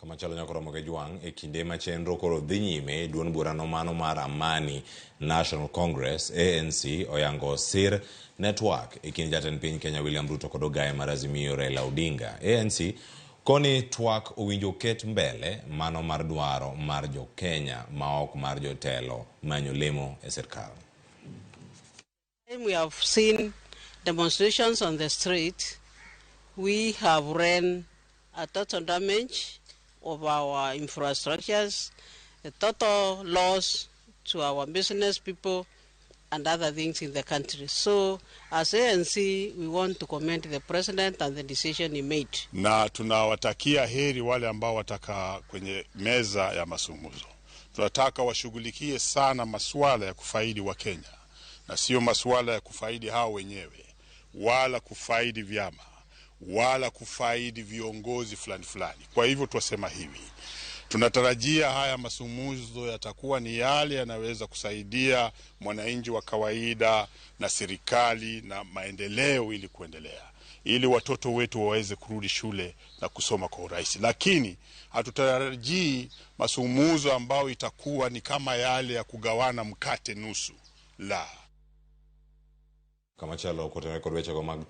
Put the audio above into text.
Kamachalo nyako Ramogi juang e kinde ma chenro koro dhi nyime duond bura no mano mar Amani National Congress ANC oyango sir network e kind jatend piny Kenya William Ruto kod ogaye mar Azimio Raila Odinga. ANC koni twak owinjo ket mbele mano mar dwaro mar jo Kenya maok mar jotelo manyo lemo e sirkal. We have seen demonstrations on the street. We have ran a total damage of our infrastructures, a total loss to our business people and other things in the country. So as ANC, we want to commend the president and the decision he made. Na tunawatakia heri wale ambao wataka kwenye meza ya mazungumzo. Tunataka washughulikie sana masuala ya kufaidi wa Kenya na sio masuala ya kufaidi hao wenyewe, wala kufaidi vyama, wala kufaidi viongozi fulani. Kwa hivyo tuwasema hivi, tunatarajia haya mazungumzo yatakuwa ni yale yanaweza kusaidia mwananchi wa kawaida na serikali na maendeleo ili kuendelea, ili watoto wetu waweze kurudi shule na kusoma kwa urahisi. Lakini hatutarajii mazungumzo ambao itakuwa ni kama yale ya kugawana mkate nusu. La. Kamachalo kote rekod weche go mag